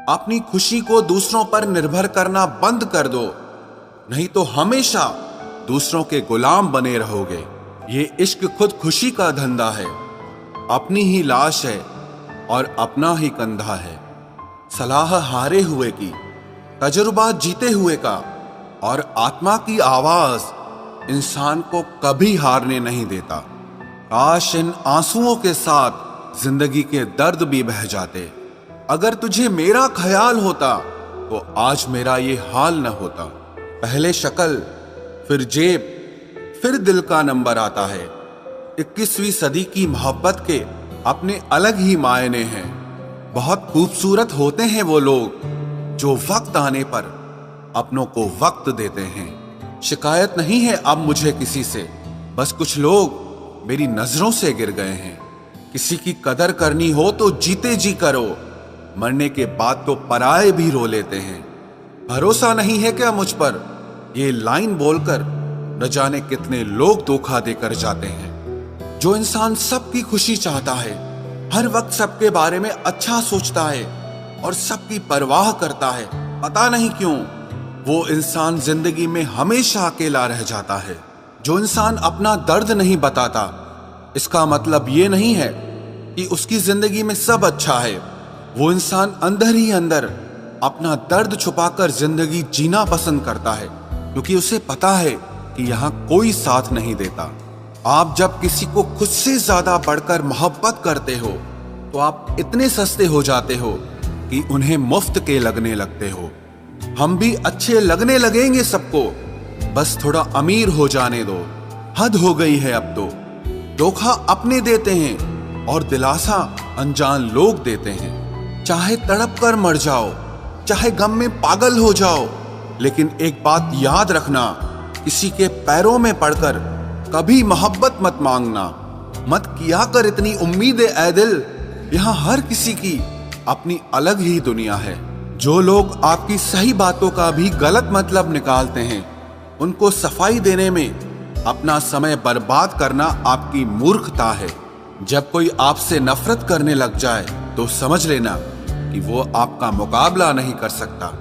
अपनी खुशी को दूसरों पर निर्भर करना बंद कर दो, नहीं तो हमेशा दूसरों के गुलाम बने रहोगे। ये इश्क खुद खुशी का धंधा है, अपनी ही लाश है और अपना ही कंधा है। सलाह हारे हुए की, तजुर्बा जीते हुए का, और आत्मा की आवाज इंसान को कभी हारने नहीं देता। काश इन आंसुओं के साथ जिंदगी के दर्द भी बह जाते। अगर तुझे मेरा ख्याल होता तो आज मेरा ये हाल न होता। पहले शक्ल, फिर जेब, फिर दिल का नंबर आता है। 21वीं सदी की मोहब्बत के अपने अलग ही मायने हैं। बहुत खूबसूरत होते हैं वो लोग जो वक्त आने पर अपनों को वक्त देते हैं। शिकायत नहीं है अब मुझे किसी से, बस कुछ लोग मेरी नजरों से गिर गए हैं। किसी की कदर करनी हो तो जीते जी करो, मरने के बाद तो पराए भी रो लेते हैं। भरोसा नहीं है क्या मुझ पर, ये लाइन बोलकर न जाने कितने लोग धोखा देकर जाते हैं। जो इंसान सबकी खुशी चाहता है, हर वक्त सबके बारे में अच्छा सोचता है और सबकी परवाह करता है, पता नहीं क्यों वो इंसान जिंदगी में हमेशा अकेला रह जाता है। जो इंसान अपना दर्द नहीं बताता, इसका मतलब ये नहीं है कि उसकी जिंदगी में सब अच्छा है। वो इंसान अंदर ही अंदर अपना दर्द छुपाकर जिंदगी जीना पसंद करता है, क्योंकि उसे पता है कि यहाँ कोई साथ नहीं देता। आप जब किसी को खुद से ज्यादा बढ़कर मोहब्बत करते हो तो आप इतने सस्ते हो जाते हो कि उन्हें मुफ्त के लगने लगते हो। हम भी अच्छे लगने लगेंगे सबको, बस थोड़ा अमीर हो जाने दो। हद हो गई है अब तो। धोखा अपने देते हैं और दिलासा अनजान लोग देते हैं। चाहे तड़प कर मर जाओ, चाहे गम में पागल हो जाओ, लेकिन एक बात याद रखना, किसी के पैरों में पड़कर कभी मोहब्बत मत मांगना। मत किया कर इतनी उम्मीदें ऐ दिल, यहाँ हर किसी की अपनी अलग ही दुनिया है। जो लोग आपकी सही बातों का भी गलत मतलब निकालते हैं, उनको सफाई देने में अपना समय बर्बाद करना आपकी मूर्खता है। जब कोई आपसे नफरत करने लग जाए तो समझ लेना कि वो आपका मुकाबला नहीं कर सकता।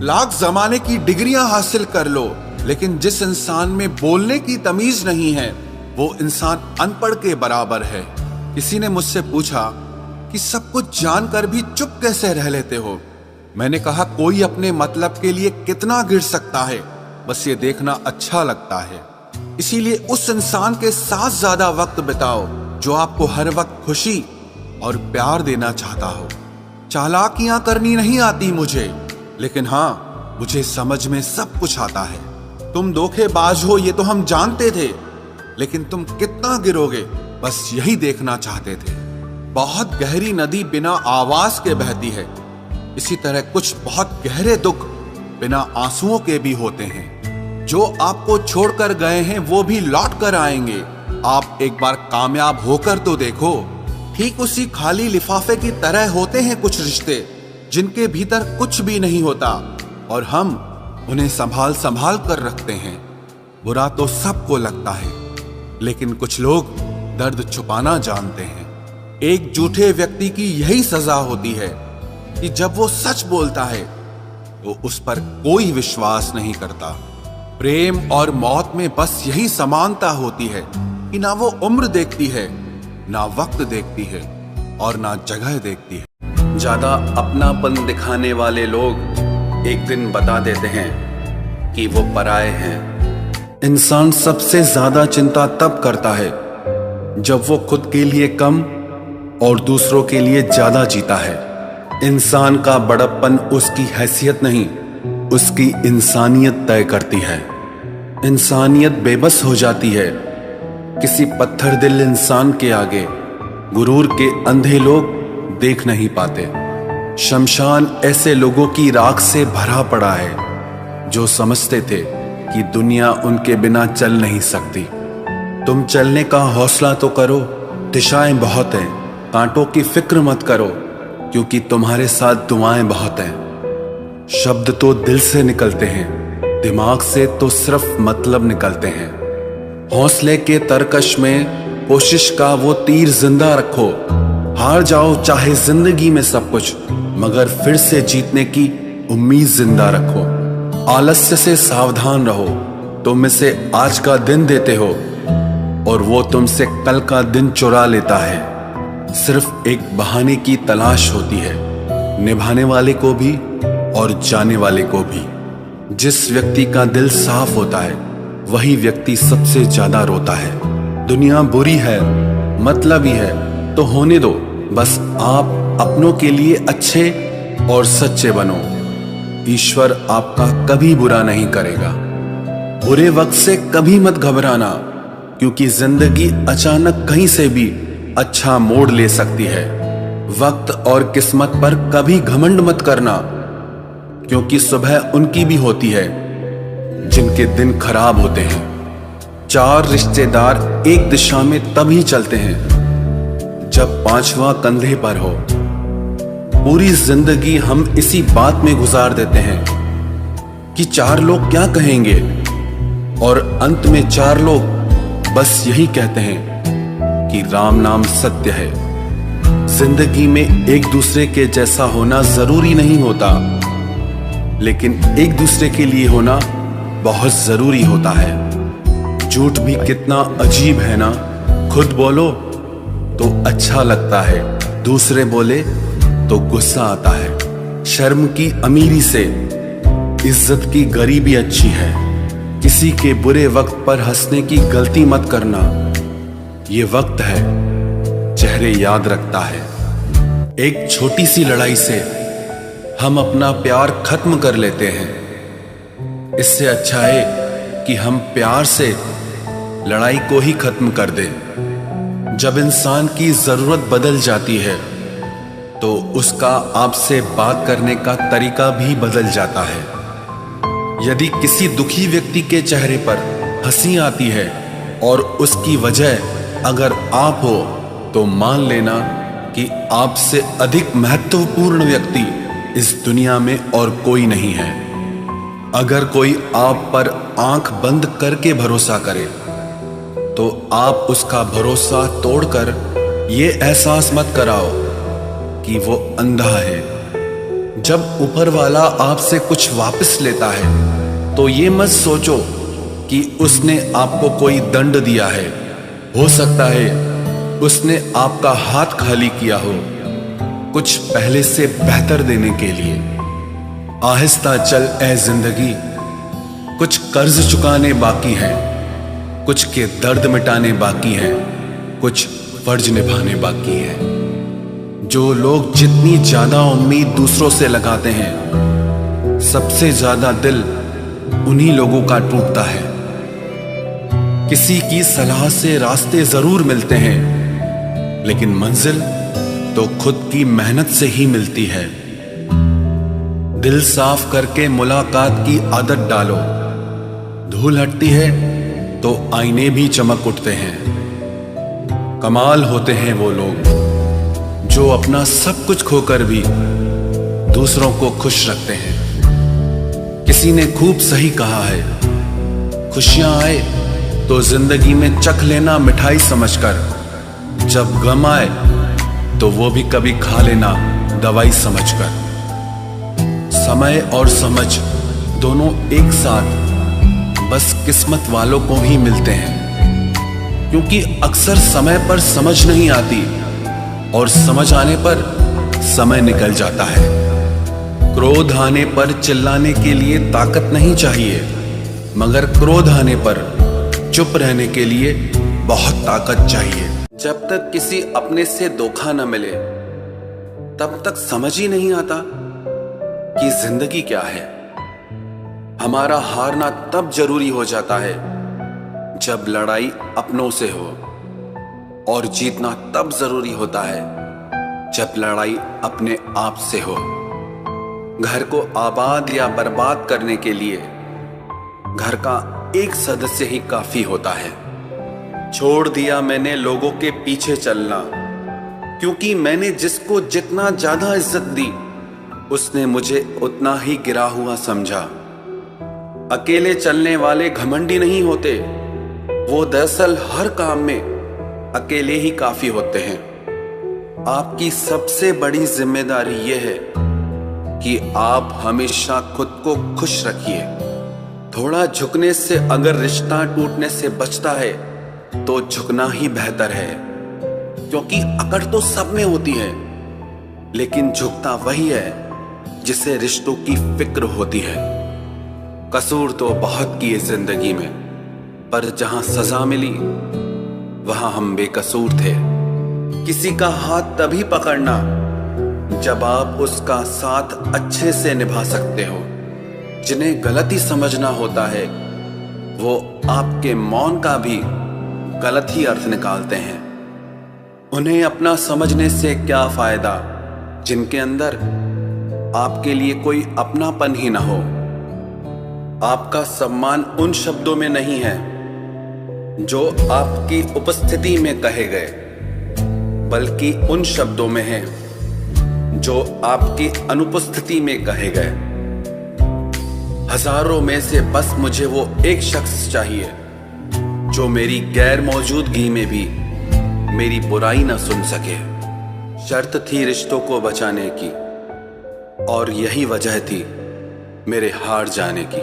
लाख जमाने की डिग्रियां हासिल कर लो, लेकिन जिस इंसान में बोलने की तमीज नहीं है, वो इंसान अनपढ़ के बराबर है। किसी ने मुझसे पूछा कि सब कुछ जानकर भी चुप कैसे रह लेते हो। मैंने कहा, कोई अपने मतलब के लिए कितना गिर सकता है, बस ये देखना अच्छा लगता है। इसीलिए उस इंसान के साथ ज्यादा वक्त बिताओ जो आपको हर वक्त खुशी और प्यार देना चाहता हो। चालाकियां करनी नहीं आती मुझे, लेकिन हाँ, मुझे समझ में सब कुछ आता है। तुम धोखेबाज हो ये तो हम जानते थे, लेकिन तुम कितना गिरोगे बस यही देखना चाहते थे। बहुत गहरी नदी बिना आवाज के बहती है, इसी तरह कुछ बहुत गहरे दुख बिना आंसुओं के भी होते हैं। जो आपको छोड़कर गए हैं वो भी लौट कर आएंगे। आप एक बार कामयाब होकर तो देखो। ठीक उसी खाली लिफाफे की तरह होते हैं कुछ रिश्ते, जिनके भीतर कुछ भी नहीं होता और हम उन्हें संभाल संभाल कर रखते हैं। बुरा तो सबको लगता है, लेकिन कुछ लोग दर्द छुपाना जानते हैं। एक झूठे व्यक्ति की यही सजा होती है कि जब वो सच बोलता है तो उस पर कोई विश्वास नहीं करता। प्रेम और मौत में बस यही समानता होती है कि ना वो उम्र देखती है, ना वक्त देखती है और ना जगह देखती है। ज्यादा अपनापन दिखाने वाले लोग एक दिन बता देते हैं कि वो पराए हैं। इंसान सबसे ज्यादा चिंता तब करता है जब वो खुद के लिए कम और दूसरों के लिए ज्यादा जीता है। इंसान का बड़प्पन उसकी हैसियत नहीं, उसकी इंसानियत तय करती है। इंसानियत बेबस हो जाती है किसी पत्थर दिल इंसान के आगे। गुरूर के अंधे लोग देख नहीं पाते। शमशान ऐसे लोगों की राख से भरा पड़ा है जो समझते थे कि दुनिया उनके बिना चल नहीं सकती। तुम चलने का हौसला तो करो, दिशाएं बहुत हैं। कांटों की फिक्र मत करो, क्योंकि तुम्हारे साथ दुआएं बहुत हैं। शब्द तो दिल से निकलते हैं, दिमाग से तो सिर्फ मतलब निकलते हैं। हौसले के तरकश में कोशिश का वो तीर जिंदा रखो। हार जाओ चाहे जिंदगी में सब कुछ, मगर फिर से जीतने की उम्मीद जिंदा रखो। आलस्य से सावधान रहो। तुम इसे आज का दिन देते हो और वो तुमसे कल का दिन चुरा लेता है। सिर्फ एक बहाने की तलाश होती है, निभाने वाले को भी और जाने वाले को भी। जिस व्यक्ति का दिल साफ होता है वही व्यक्ति सबसे ज्यादा रोता है। दुनिया बुरी है, मतलबी है तो होने दो, बस आप अपनों के लिए अच्छे और सच्चे बनो। ईश्वर आपका कभी बुरा नहीं करेगा। बुरे वक्त से कभी मत घबराना, क्योंकि जिंदगी अचानक कहीं से भी अच्छा मोड़ ले सकती है। वक्त और किस्मत पर कभी घमंड मत करना, क्योंकि सुबह उनकी भी होती है जिनके दिन खराब होते हैं। 4 रिश्तेदार एक दिशा में तभी चलते हैं जब 5वां कंधे पर हो। पूरी जिंदगी हम इसी बात में गुजार देते हैं कि 4 लोग क्या कहेंगे, और अंत में 4 लोग बस यही कहते हैं कि राम नाम सत्य है। जिंदगी में एक दूसरे के जैसा होना जरूरी नहीं होता, लेकिन एक दूसरे के लिए होना बहुत जरूरी होता है। झूठ भी कितना अजीब है ना, खुद बोलो तो अच्छा लगता है, दूसरे बोले तो गुस्सा आता है। शर्म की अमीरी से इज्जत की गरीबी अच्छी है। किसी के बुरे वक्त पर हंसने की गलती मत करना। ये वक्त है, चेहरे याद रखता है। एक छोटी सी लड़ाई से हम अपना प्यार खत्म कर लेते हैं। इससे अच्छा है कि हम प्यार से लड़ाई को ही खत्म कर दें। जब इंसान की जरूरत बदल जाती है तो उसका आपसे बात करने का तरीका भी बदल जाता है। यदि किसी दुखी व्यक्ति के चेहरे पर हंसी आती है और उसकी वजह अगर आप हो, तो मान लेना कि आपसे अधिक महत्वपूर्ण व्यक्ति इस दुनिया में और कोई नहीं है। अगर कोई आप पर आंख बंद करके भरोसा करे, तो आप उसका भरोसा तोड़कर ये एहसास मत कराओ कि वो अंधा है। जब ऊपर वाला आपसे कुछ वापस लेता है तो ये मत सोचो कि उसने आपको कोई दंड दिया है। हो सकता है उसने आपका हाथ खाली किया हो, कुछ पहले से बेहतर देने के लिए। आहिस्ता चल ए जिंदगी, कुछ कर्ज चुकाने बाकी है, कुछ के दर्द मिटाने बाकी है, कुछ फर्ज निभाने बाकी है। जो लोग जितनी ज्यादा उम्मीद दूसरों से लगाते हैं, सबसे ज्यादा दिल उन्हीं लोगों का टूटता है। किसी की सलाह से रास्ते जरूर मिलते हैं, लेकिन मंजिल तो खुद की मेहनत से ही मिलती है। दिल साफ करके मुलाकात की आदत डालो। धूल हटती है तो आईने भी चमक उठते हैं। कमाल होते हैं वो लोग जो अपना सब कुछ खोकर भी दूसरों को खुश रखते हैं। किसी ने खूब सही कहा है, खुशियां आए तो जिंदगी में चख लेना मिठाई समझकर, जब गम आए तो वो भी कभी खा लेना दवाई समझकर। समय और समझ दोनों एक साथ बस किस्मत वालों को ही मिलते हैं, क्योंकि अक्सर समय पर समझ नहीं आती और समझ आने पर समय निकल जाता है। क्रोध आने पर चिल्लाने के लिए ताकत नहीं चाहिए, मगर क्रोध आने पर चुप रहने के लिए बहुत ताकत चाहिए। जब तक किसी अपने से धोखा न मिले, तब तक समझ ही नहीं आता कि जिंदगी क्या है। हमारा हारना तब जरूरी हो जाता है जब लड़ाई अपनों से हो, और जीतना तब जरूरी होता है जब लड़ाई अपने आप से हो। घर को आबाद या बर्बाद करने के लिए घर का एक सदस्य ही काफी होता है। छोड़ दिया मैंने लोगों के पीछे चलना, क्योंकि मैंने जिसको जितना ज्यादा इज्जत दी, उसने मुझे उतना ही गिरा हुआ समझा। अकेले चलने वाले घमंडी नहीं होते, वो दरअसल हर काम में अकेले ही काफी होते हैं। आपकी सबसे बड़ी जिम्मेदारी यह है कि आप हमेशा खुद को खुश रखिए। थोड़ा झुकने से अगर रिश्ता टूटने से बचता है तो झुकना ही बेहतर है, क्योंकि अकड़ तो सब में होती है, लेकिन झुकता वही है जिसे रिश्तों की फिक्र होती है। कसूर तो बहुत किए जिंदगी में, पर जहां सजा मिली वहां हम बेकसूर थे। किसी का हाथ तभी पकड़ना जब आप उसका साथ अच्छे से निभा सकते हो। जिन्हें गलती समझना होता है वो आपके मौन का भी गलत ही अर्थ निकालते हैं। उन्हें अपना समझने से क्या फायदा जिनके अंदर आपके लिए कोई अपनापन ही ना हो। आपका सम्मान उन शब्दों में नहीं है जो आपकी उपस्थिति में कहे गए, बल्कि उन शब्दों में है जो आपकी अनुपस्थिति में कहे गए। हजारों में से बस मुझे वो एक शख्स चाहिए जो मेरी गैर मौजूदगी में भी मेरी बुराई ना सुन सके। शर्त थी रिश्तों को बचाने की, और यही वजह थी मेरे हार जाने की।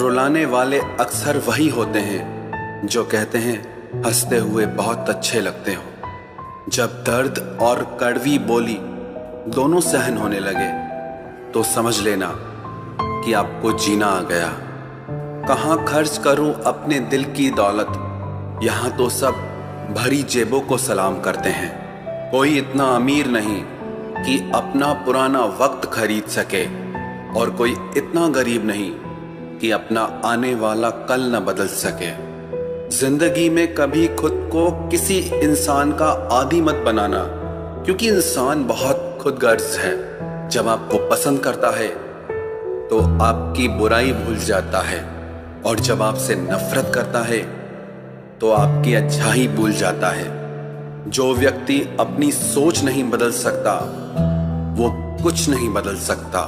रुलाने वाले अक्सर वही होते हैं जो कहते हैं हंसते हुए बहुत अच्छे लगते हो। जब दर्द और कड़वी बोली दोनों सहन होने लगे तो समझ लेना कि आपको जीना आ गया। कहाँ खर्च करूं अपने दिल की दौलत, यहाँ तो सब भरी जेबों को सलाम करते हैं। कोई इतना अमीर नहीं कि अपना पुराना वक्त खरीद सके, और कोई इतना गरीब नहीं कि अपना आने वाला कल न बदल सके। जिंदगी में कभी खुद को किसी इंसान का आदी मत बनाना, क्योंकि इंसान बहुत खुदगर्ज है। जब आपको पसंद करता है तो आपकी बुराई भूल जाता है, और जब आपसे नफरत करता है तो आपकी अच्छाई भूल जाता है। जो व्यक्ति अपनी सोच नहीं बदल सकता वो कुछ नहीं बदल सकता।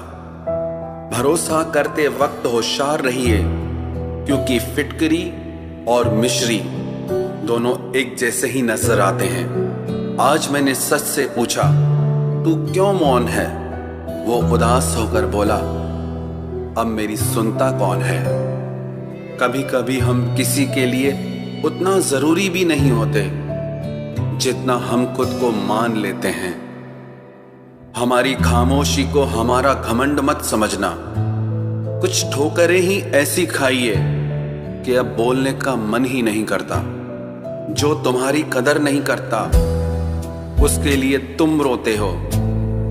भरोसा करते वक्त होशियार रहिए, क्योंकि फिटकरी और मिश्री दोनों एक जैसे ही नजर आते हैं। आज मैंने सच से पूछा तू क्यों मौन है? वो उदास होकर बोला अब मेरी सुनता कौन है? कभी कभी हम किसी के लिए उतना जरूरी भी नहीं होते जितना हम खुद को मान लेते हैं। हमारी खामोशी को हमारा घमंड मत समझना। कुछ ठोकरें ही ऐसी खाइए कि अब बोलने का मन ही नहीं करता। जो तुम्हारी कदर नहीं करता उसके लिए तुम रोते हो,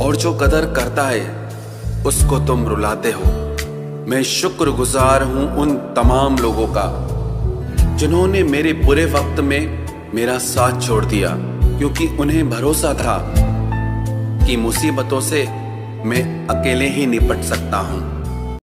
और जो कदर करता है उसको तुम रुलाते हो। मैं शुक्रगुजार हूं उन तमाम लोगों का जिन्होंने मेरे बुरे वक्त में मेरा साथ छोड़ दिया, क्योंकि उन्हें भरोसा था कि मुसीबतों से मैं अकेले ही निपट सकता हूं।